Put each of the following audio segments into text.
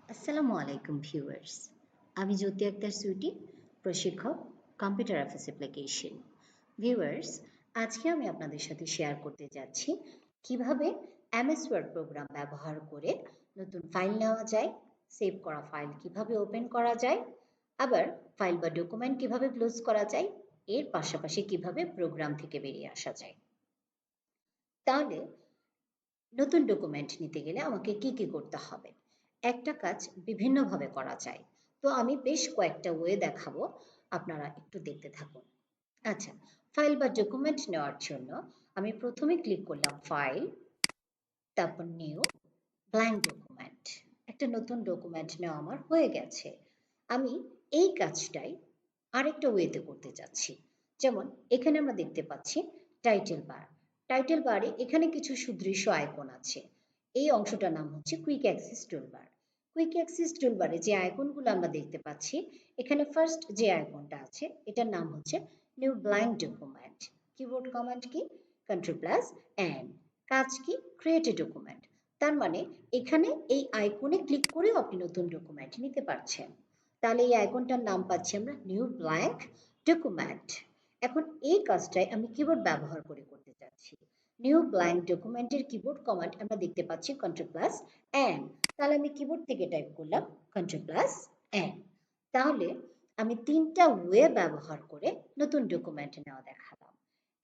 আসসালামু আলাইকুম ভিউয়ার্স। আমি জ্যোতি আক্তার সুইটি, প্রশিক্ষক, কম্পিউটার অফিস অ্যাপ্লিকেশন। ভিউয়ার্স, আজকে আমি আপনাদের সাথে শেয়ার করতে যাচ্ছি কিভাবে এমএস ওয়ার্ড প্রোগ্রাম ব্যবহার করে নতুন ফাইল নেওয়া যায়, সেভ করা ফাইল কিভাবে ওপেন করা যায়, আবার ফাইল বা ডকুমেন্ট কিভাবে ক্লোজ করা যায়, এর পাশাপাশি কিভাবে প্রোগ্রাম থেকে বেরিয়ে আসা যায়। তাহলে নতুন ডকুমেন্ট নিতে গেলে আমাকে কি কি করতে হবে? একটা কাজ বিভিন্নভাবে করা যায়। তো আমি বেশ কয়েকটা ওয়ে দেখাবো, আপনারা একটু দেখতে থাকুন। আচ্ছা, ফাইল বা ডকুমেন্ট নেওয়ার জন্য আমি প্রথমে ক্লিক করলাম ফাইল, তারপর নিউ, ব্ল্যাঙ্ক ডকুমেন্ট। একটা নতুন ডকুমেন্ট নেওয়া আমার হয়ে গেছে। আমি এই কাজটাই আরেকটা ওয়েতে করতে যাচ্ছি। যেমন এখানে আমরা দেখতে পাচ্ছি টাইটেল বার। টাইটেল বারে এখানে কিছু সুদৃশ্য আইকন আছে। এই অংশটার নাম হচ্ছে quick access toolbar. Quick access টুলবারে যে আইকনগুলো আমরা দেখতে পাচ্ছি, এখানে ফার্স্ট যে আইকনটা আছে এটার নাম হচ্ছে new blank document. Keyboard command কি? Control plus N. কাজ কি? Create a document. তার মানে এখানে এই আইকনে ক্লিক করেও আপনি নতুন ডকুমেন্ট নিতে পারছেন। তাহলে এই আইকনটার নাম পাচ্ছি আমরা নিউ ব্ল্যাঙ্ক ডকুমেন্ট। এখন এই কাজটাই আমি কিবোর্ড ব্যবহার করে করতে চাচ্ছি। নিউ ব্ল্যাঙ্ক ডকুমেন্টের কিবোর্ড কমান্ড আমরা দেখতে পাচ্ছি কন্ট্রোল প্লাস এন। তাহলে আমি কিবোর্ড থেকে টাইপ করলাম কন্ট্রোল প্লাস এন। তাহলে আমি তিনটা ওয়ে ব্যবহার করে নতুন ডকুমেন্ট নেওয়া দেখালাম।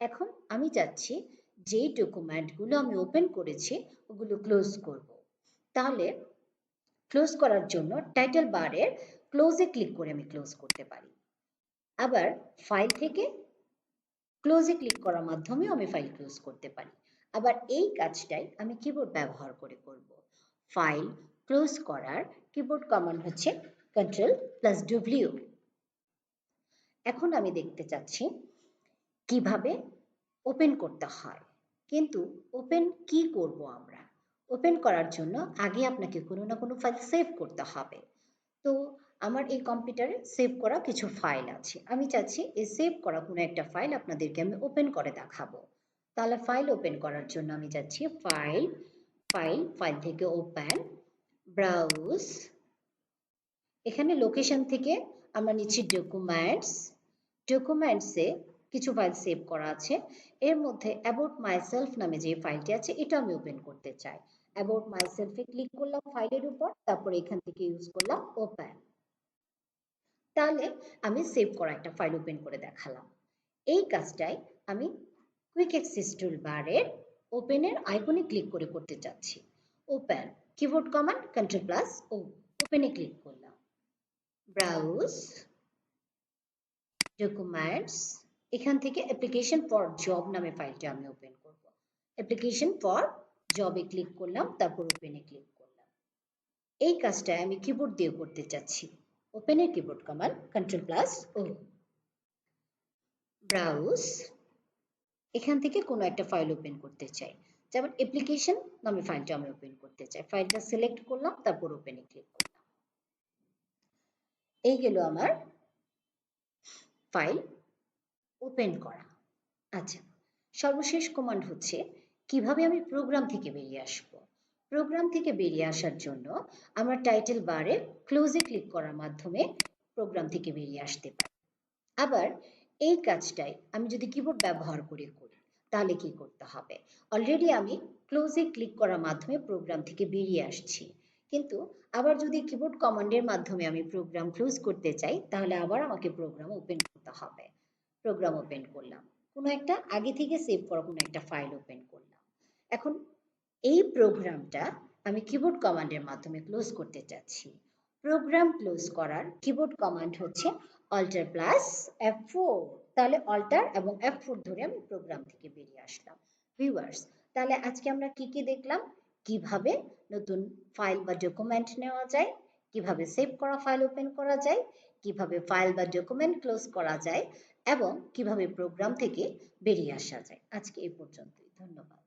এখন আমি চাচ্ছি যেই ডকুমেন্টগুলো আমি ওপেন করেছি ওগুলো ক্লোজ করব। তাহলে ক্লোজ করার জন্য টাইটেল বারের ক্লোজে ক্লিক করে আমি ক্লোজ করতে পারি। আবার ফাইল থেকে ক্লোজে ক্লিক করার মাধ্যমেও আমি ফাইল ক্লোজ করতে পারি। আবার এই কাজটাই আমি কিবোর্ড ব্যবহার করে করব। ফাইল ক্লোজ করার কিবোর্ড কমান্ড হচ্ছে কন্ট্রোল প্লাস ডব্লিউ। এখন আমি দেখতে চাচ্ছি কিভাবে ওপেন করতে হয়। কিন্তু ওপেন কি করব আমরা? ওপেন করার জন্য আগে আপনাকে কোনো না কোনো ফাইল সেভ করতে হবে। তো আমার এই কম্পিউটারে সেভ করা কিছু ফাইল আছে। আমি চাচ্ছি এই সেভ করা কোনো একটা ফাইল আপনাদেরকে আমি ওপেন করে দেখাবো। তাহলে ফাইল ওপেন করার জন্য আমি যাচ্ছি ফাইল, ফাইল, ফাইল থেকে ওপেন, ব্রাউজ। এখানে লোকেশন থেকে আমরা নিচ্ছি ডকুমেন্টস। ডকুমেন্টসে কিছু ফাইল সেভ করা আছে। এর মধ্যে অ্যাবাউট মাইসেলফ নামে যে ফাইলটি আছে এটা আমি ওপেন করতে চাই। অ্যাবাউট মাইসেলফে ক্লিক করলাম ফাইলের উপর, তারপর এখান থেকে ইউজ করলাম ওপেন। তাহলে আমি সেভ করা একটা ফাইল ওপেন করে দেখালাম। এই কাজটাই আমি কুইক অ্যাক্সেস টুলবারের ওপেনের আইকনে ক্লিক করে করতে চাচ্ছি। Open, keyboard command control plus O, ওপেনে ক্লিক করলাম। ব্রাউজ, ডকুমেন্টস, এখান থেকে অ্যাপ্লিকেশন ফর জব নামে ফাইলটা আমি ওপেন করব। অ্যাপ্লিকেশন ফর জবে ক্লিক করলাম, তারপর ওপেনে ক্লিক করলাম। এই কাজটা আমি কিবোর্ড দিয়ে করতে চাচ্ছি। ওপেনের কিবোর্ড কমান্ড কন্ট্রোল প্লাস ও। ব্রাউজ, এখান থেকে কোনো একটা ফাইল ওপেন করতে চাই, যেমন অ্যাপ্লিকেশন নামে ফাইলটা আমি ওপেন করতে চাই। ফাইলটা সিলেক্ট করলাম, তারপর ওপেনে ক্লিক করলাম। এই গেল আমার ফাইল ওপেন করা। আচ্ছা, সর্বশেষ কমান্ড হচ্ছে কিভাবে আমি প্রোগ্রাম থেকে বেরিয়ে আসব। প্রোগ্রাম থেকে বেরিয়ে আসার জন্য আমরা টাইটেল বারে ক্লোজে ক্লিক করার মাধ্যমে প্রোগ্রাম থেকে বেরিয়ে আসতে পারি। আবার এই কাজটাই আমি যদি কিবোর্ড ব্যবহার করে করি তাহলে কি করতে হবে? অলরেডি আমি ক্লোজে ক্লিক করার মাধ্যমে প্রোগ্রাম থেকে বেরিয়ে আসছি, কিন্তু আবার যদি কিবোর্ড কমান্ডের মাধ্যমে আমি প্রোগ্রাম ক্লোজ করতে চাই তাহলে আবার আমাকে প্রোগ্রাম ওপেন করতে হবে। প্রোগ্রাম ওপেন করলাম, কোনো একটা আগে থেকে সেভ করা কোনো একটা ফাইল ওপেন করলাম। এখন এই প্রোগ্রামটা আমি কিবোর্ড কমান্ডের মাধ্যমে ক্লোজ করতে চাচ্ছি। প্রোগ্রাম ক্লোজ করার কিবোর্ড কমান্ড হচ্ছে অল্টার প্লাস F4। তাহলে অল্টার এবং F4 ধরে আমি প্রোগ্রাম থেকে বেরিয়ে আসলাম। ভিউয়ার্স, তাহলে আজকে আমরা কি কি দেখলাম? কিভাবে নতুন ফাইল বা ডকুমেন্ট নেওয়া যায়, কিভাবে সেভ করা ফাইল ওপেন করা যায়, কিভাবে ফাইল বা ডকুমেন্ট ক্লোজ করা যায় এবং কিভাবে প্রোগ্রাম থেকে বেরিয়ে আসা যায়। আজকে এই পর্যন্তই। ধন্যবাদ।